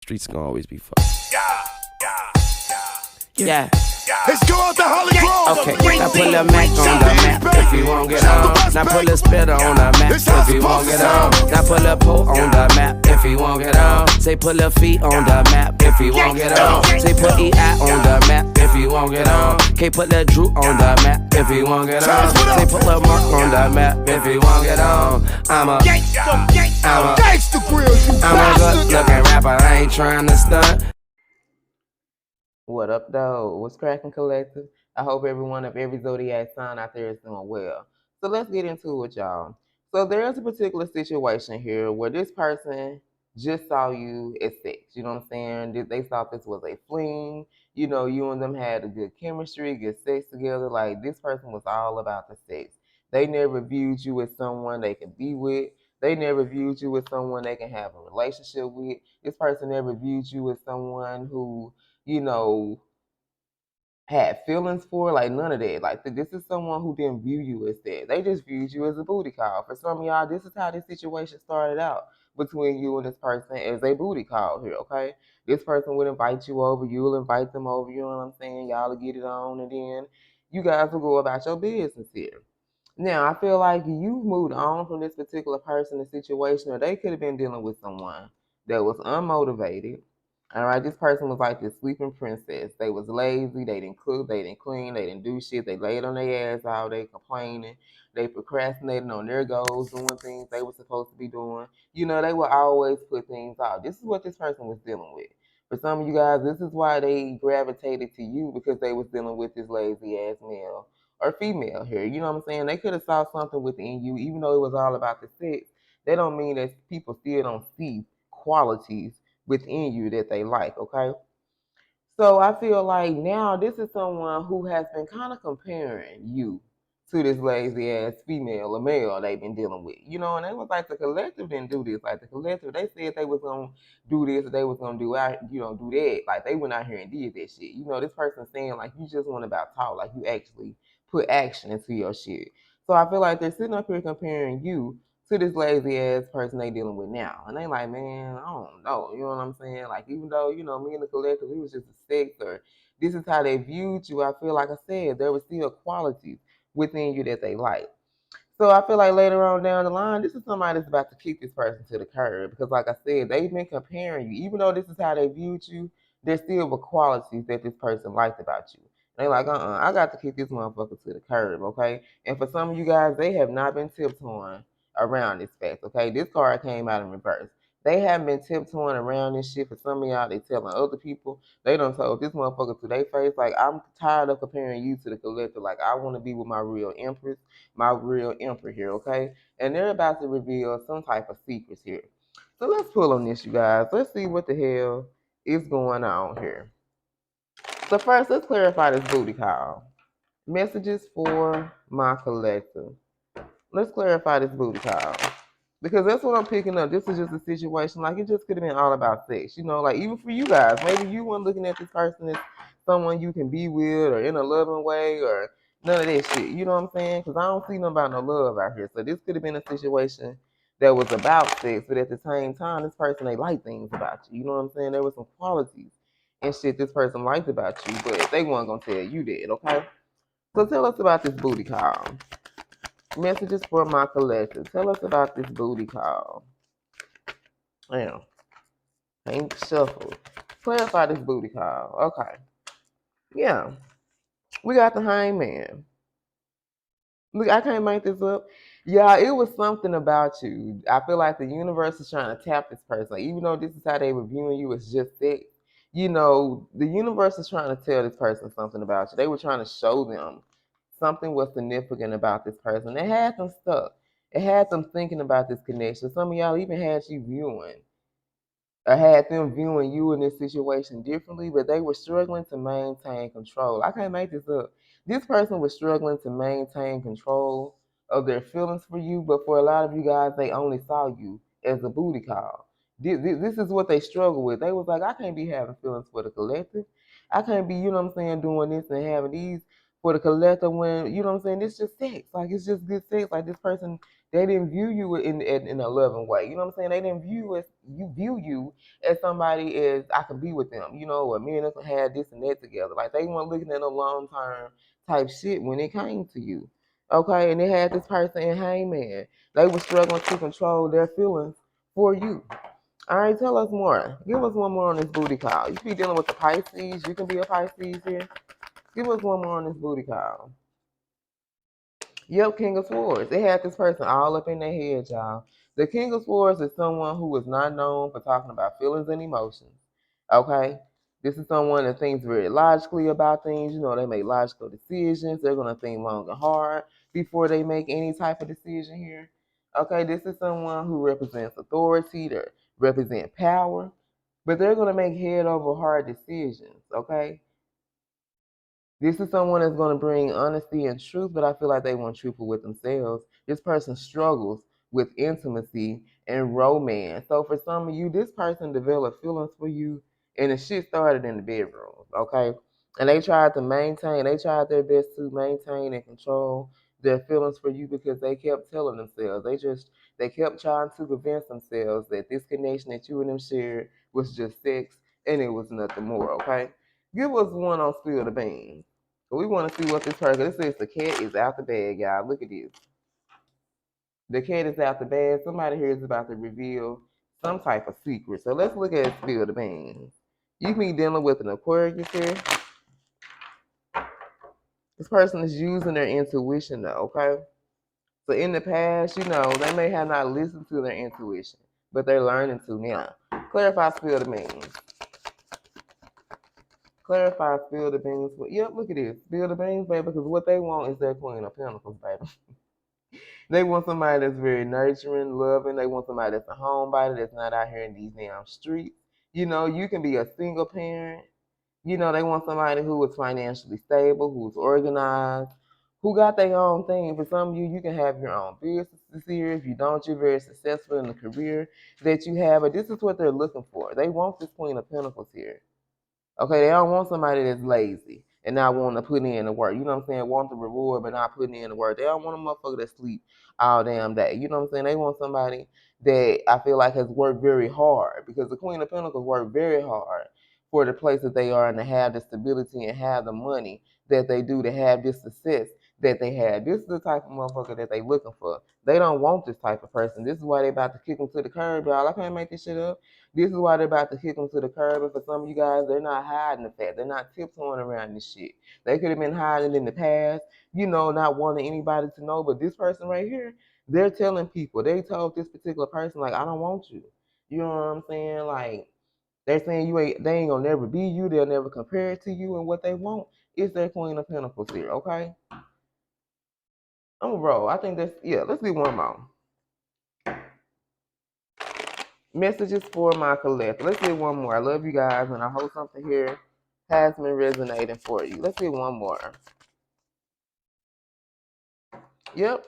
Streets gonna always be fucked. Yeah. Let's go out to Holly Grove. Okay, now put a Mac on the map if you won't get on. Now put a spitter on the map if you won't get on. Now put a pole on the map if you won't get on. Say put a feet on the map if you won't get on. Say put EI on the map if you won't get on. Can't put that Drew on the map if you won't get on. Say put a Mark on the map if you won't get on. I'm a Gangsta Grills, you good looking rapper, I ain't trying to stunt. What up, though? What's cracking, collective? I hope everyone of every zodiac sign out there is doing well. So let's get into it, y'all. So there's a particular situation here where this person just saw you at sex. You know what I'm saying? They thought this was a fling. You know, you and them had a good chemistry, good sex together. Like, this person was all about the sex. They never viewed you as someone they could be with. They never viewed you as someone they can have a relationship with. This person never viewed you as someone who had feelings for, like none of that. Like this is someone who didn't view you as that. They just viewed you as a booty call. For some of y'all, this is how this situation started out between you and this person as a booty call here, okay? This person would invite you over, you will invite them over, you know what I'm saying? Y'all will get it on, and then you guys will go about your business here. Now, I feel like you've moved on from this particular person and situation, or they could have been dealing with someone that was unmotivated. All right, this person was like this sleeping princess. They was lazy. They didn't cook. They didn't clean. They didn't do shit. They laid on their ass all day complaining. They procrastinated on their goals, doing things they were supposed to be doing. You know, they would always put things off. This is what this person was dealing with. For some of you guys, this is why they gravitated to you, because they was dealing with this lazy ass male or female here. You know what I'm saying? They could have saw something within you, even though it was all about the sex. That don't mean that people still don't see qualities within you that they like, okay? So I feel like now this is someone who has been kind of comparing you to this lazy ass female or male they've been dealing with. You know, and they was like, the collective didn't do this. Like the collective, they said they was gonna do this, or they was gonna do out, do that. Like they went out here and did that shit. You know, this person saying like you just want about talk, like you actually put action into your shit. So I feel like they're sitting up here comparing you to this lazy ass person they dealing with now. And they like, man, I don't know. You know what I'm saying? Like, even though, me and the collective, we was just a sex, or this is how they viewed you, I feel like I said, there was still qualities within you that they like. So I feel like later on down the line, this is somebody that's about to kick this person to the curb. Because like I said, they've been comparing you. Even though this is how they viewed you, there still were qualities that this person liked about you. They like, I got to kick this motherfucker to the curb, okay? And for some of you guys, they have not been tiptoeing around this fact, okay? This card came out in reverse. They haven't been tiptoeing around this shit. For some of y'all, they telling other people. They done told this motherfucker to their face, like, I'm tired of comparing you to the collector. Like, I want to be with my real empress, my real emperor here, okay? And they're about to reveal some type of secrets here. So let's pull on this, you guys. Let's see what the hell is going on here. So first, let's clarify this booty call. Messages for my collective. Let's clarify this booty call. Because that's what I'm picking up. This is just a situation, like it just could have been all about sex. You know, like even for you guys, maybe you weren't looking at this person as someone you can be with or in a loving way or none of that shit. You know what I'm saying? Because I don't see nothing about no love out here. So this could have been a situation that was about sex, but at the same time, this person, they like things about you. You know what I'm saying? There were some qualities and shit this person liked about you, but they weren't going to tell you that, okay? So tell us about this booty call. Messages for my collective. Tell us about this booty call. Damn. Ain't shuffle. Clarify this booty call. Okay. Yeah. We got the hangman. Look, I can't make this up. Yeah, it was something about you. I feel like the universe is trying to tap this person. Like, even though this is how they were viewing you, it's just sex. The universe is trying to tell this person something about you. They were trying to show them something was significant about this person. It had them stuck. It had them thinking about this connection. Some of y'all even had you viewing. I had them viewing you in this situation differently, but they were struggling to maintain control. I can't make this up. This person was struggling to maintain control of their feelings for you, but for a lot of you guys, they only saw you as a booty call. This is what they struggle with. They was like, I can't be having feelings for the collective. I can't be, doing this and having these for the collective when, it's just sex. Like, it's just good sex. Like, this person they didn't view you in a loving way. You know what I'm saying? They didn't view you as somebody as I could be with them. You know, or me and us had this and that together. Like they weren't looking at a long term type shit when it came to you. Okay, and they had this person in Hangman. They were struggling to control their feelings for you. All right, tell us more. Give us one more on this booty call. You be dealing with the Pisces. You can be a Pisces here. Give us one more on this booty call. Yep, King of Swords. They had this person all up in their head, y'all. The King of Swords is someone who is not known for talking about feelings and emotions. Okay? This is someone that thinks very logically about things. You know, they make logical decisions. They're going to think long and hard before they make any type of decision here. Okay, this is someone who represents authority, they represent power, but they're going to make head over heart decisions. Okay? This is someone that's going to bring honesty and truth, but I feel like they weren't truthful with themselves. This person struggles with intimacy and romance. So for some of you, this person developed feelings for you, and the shit started in the bedroom, okay? And they tried they tried their best to maintain and control their feelings for you because they kept telling themselves, they kept trying to convince themselves that this connection that you and them shared was just sex and it was nothing more, okay? Give us one on Spill the Beans. We want to see what this person. This says the cat is out the bag, y'all. Look at this. The cat is out the bag. Somebody here is about to reveal some type of secret. So let's look at Spill the Beans. You can be dealing with an Aquarius here. This person is using their intuition though, okay? So in the past, you know, they may have not listened to their intuition, but they're learning to now. Clarify, Spill the Beans. Clarify, Spill the Beans. Yep, look at this. Spill the Beans, baby, because what they want is their Queen of Pentacles, baby. They want somebody that's very nurturing, loving. They want somebody that's a homebody that's not out here in these damn streets. You know, you can be a single parent. You know, they want somebody who is financially stable, who's organized, who got their own thing. For some of you, you can have your own businesses here. If you don't, you're very successful in the career that you have. But this is what they're looking for. They want this Queen of Pentacles here. Okay, they don't want somebody that's lazy and not wanting to put in the work. You know what I'm saying? Want the reward but not putting in the work. They don't want a motherfucker that sleep all damn day. You know what I'm saying? They want somebody that I feel like has worked very hard because the Queen of Pentacles worked very hard for the place that they are and to have the stability and have the money that they do to have this success that they have. This is the type of motherfucker that they looking for. They don't want this type of person. This is why they about to kick them to the curb, y'all. I can't make this shit up. This is why they're about to kick them to the curb. And for some of you guys, they're not hiding the fact. They're not tiptoeing around this shit. They could have been hiding in the past, you know, not wanting anybody to know. But this person right here, they're telling people. They told this particular person, like, I don't want you. You know what I'm saying? Like, they're saying they ain't gonna never be you. They'll never compare it to you. And what they want is their Queen of Pentacles here, okay? I'm gonna roll. I think let's do one more. Messages for my collector. Let's get one more. I love you guys, and I hope something here has been resonating for you. Let's get one more. Yep.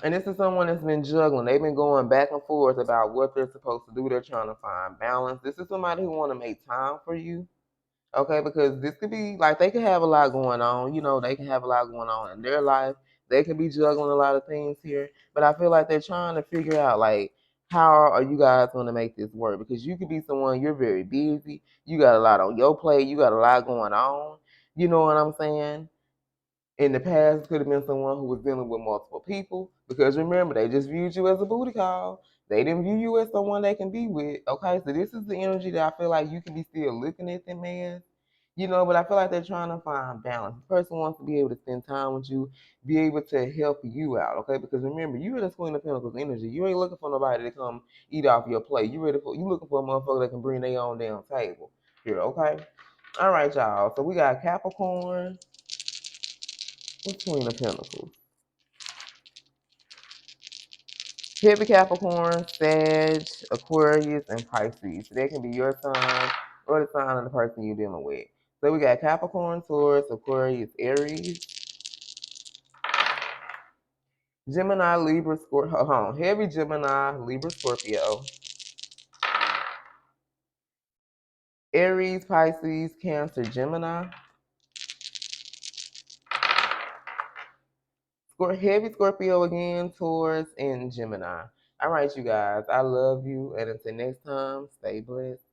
And this is someone that's been juggling. They've been going back and forth about what they're supposed to do. They're trying to find balance. This is somebody who want to make time for you. Okay, because this could be like they could have a lot going on. You know, they can have a lot going on in their life. They could be juggling a lot of things here. But I feel like they're trying to figure out like how are you guys going to make this work? Because you could be someone you're very busy. You got a lot on your plate. You got a lot going on. You know what I'm saying? In the past, it could have been someone who was dealing with multiple people. Because remember, they just viewed you as a booty call. They didn't view you as someone they can be with. Okay, so this is the energy that I feel like you can be still looking at them as. You know, but I feel like they're trying to find balance. The person wants to be able to spend time with you, be able to help you out, okay? Because remember, you're the Queen of Pentacles energy. You ain't looking for nobody to come eat off your plate. You looking for a motherfucker that can bring their own damn table here, okay? All right, y'all. So we got Capricorn. What's Queen of Pentacles? Heavy Capricorn, Sag, Aquarius, and Pisces. So that can be your sign or the sign of the person you're dealing with. So we got Capricorn, Taurus, Aquarius, Aries, Gemini, Libra, Scorpio. Heavy Gemini, Libra, Scorpio, Aries, Pisces, Cancer, Gemini, Heavy Scorpio again, Taurus, and Gemini. All right, you guys. I love you. And until next time, stay blessed.